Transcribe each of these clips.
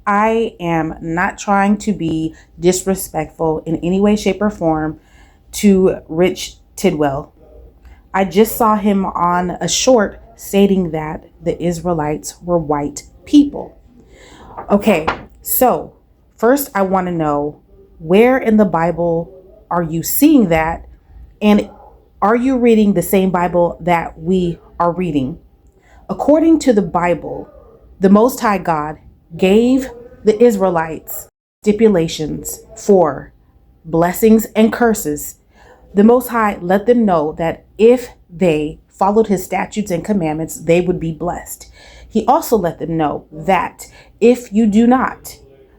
I am not trying to be disrespectful in any way, shape, or form to Rich Tidwell. I just saw him on a short stating that the Israelites were white people. Okay, so first I want to know, where in the Bible are you seeing that? And are you reading the same Bible that we are reading? According to the Bible, the Most High God gave the Israelites stipulations for blessings and curses. The Most High let them know that if they followed his statutes and commandments, they would be blessed. He also let them know that if you do not,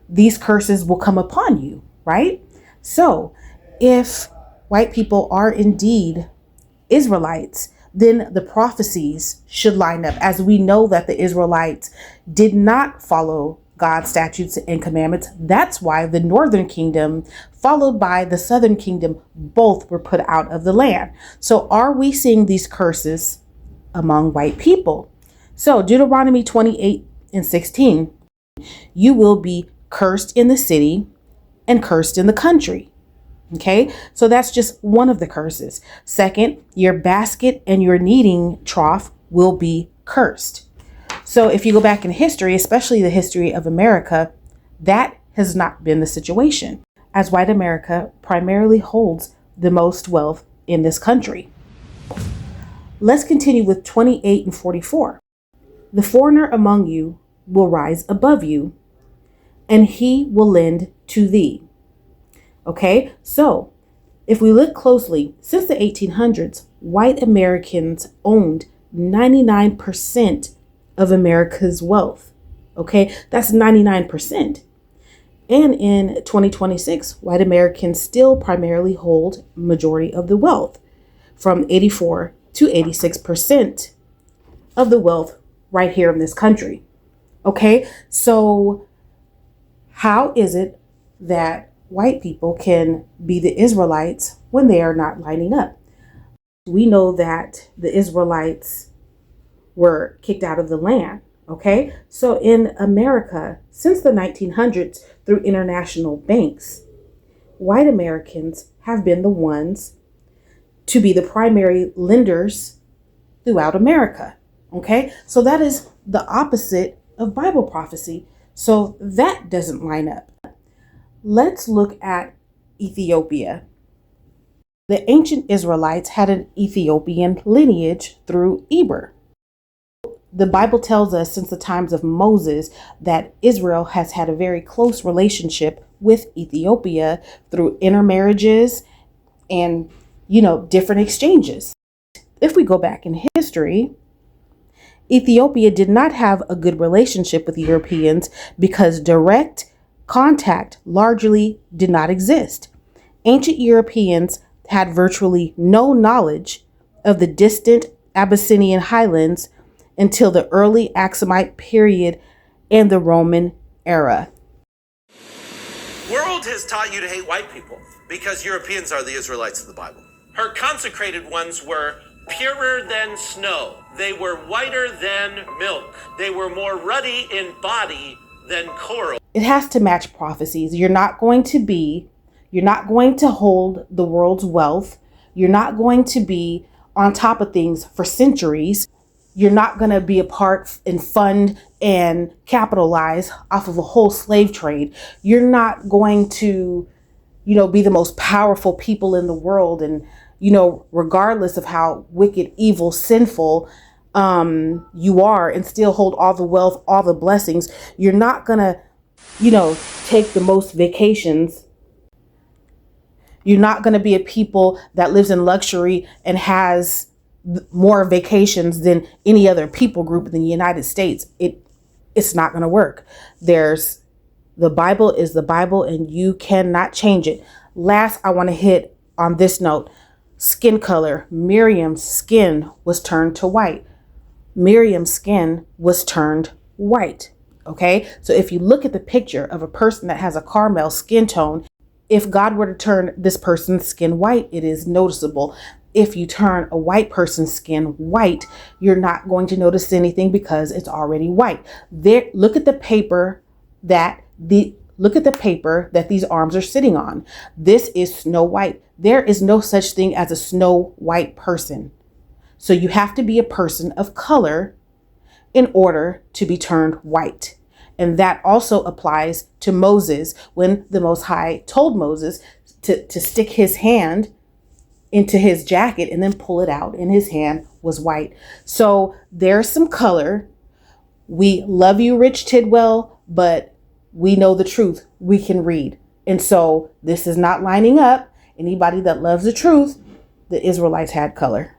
these curses will come upon you, right? So if white people are indeed Israelites, then the prophecies should line up, as we know that the Israelites did not follow God's statutes and commandments. That's why the northern kingdom, followed by the southern kingdom, both were put out of the land. So are we seeing these curses among white people? So Deuteronomy 28:16, you will be cursed in the city and cursed in the country. Okay, so that's just one of the curses. Second, your basket and your kneading trough will be cursed. So if you go back in history, especially the history of America, that has not been the situation, as white America primarily holds the most wealth in this country. Let's continue with 28:44. The foreigner among you will rise above you, and he will lend to thee. Okay, so if we look closely, since the 1800s, white Americans owned 99% of America's wealth. Okay, that's 99%. And in 2026, white Americans still primarily hold majority of the wealth, from 84 to 86% of the wealth right here in this country. Okay, so how is it that white people can be the Israelites when they are not lining up? We know that the Israelites were kicked out of the land. Okay, so in America, since the 1900s, through international banks, white Americans have been the ones to be the primary lenders throughout America. Okay, so that is the opposite of Bible prophecy. So that doesn't line up. Let's look at Ethiopia. The ancient Israelites had an Ethiopian lineage through Eber. The Bible tells us since the times of Moses that Israel has had a very close relationship with Ethiopia through intermarriages and, different exchanges. If we go back in history, Ethiopia did not have a good relationship with Europeans because direct contact largely did not exist. Ancient Europeans had virtually no knowledge of the distant Abyssinian highlands until the early Aksumite period and the Roman era. World has taught you to hate white people because Europeans are the Israelites of the Bible. Her consecrated ones were purer than snow. They were whiter than milk. They were more ruddy in body than coral. It has to match prophecies. You're not going to hold the world's wealth. You're not going to be on top of things for centuries. You're not going to be a part and fund and capitalize off of a whole slave trade. You're not going to, be the most powerful people in the world. And, regardless of how wicked, evil, sinful you are, and still hold all the wealth, all the blessings, you're not going to, take the most vacations. You're not going to be a people that lives in luxury and has more vacations than any other people group in the United States. It's not going to work. The Bible is the Bible, and you cannot change it. Last, I want to hit on this note. Skin color. Miriam's skin was turned to white. Miriam's skin was turned white. Okay, so if you look at the picture of a person that has a caramel skin tone, if God were to turn this person's skin white, it is noticeable. If you turn a white person's skin white, you're not going to notice anything because it's already white. There, look at the paper that look at the paper that these arms are sitting on. This is Snow White. There is no such thing as a Snow White person. So you have to be a person of color in order to be turned white. And that also applies to Moses when the Most High told Moses to stick his hand into his jacket and then pull it out, and his hand was white. So there's some color. We love you, Rich Tidwell, but we know the truth. We can read. And so this is not lining up. Anybody that loves the truth, the Israelites had color.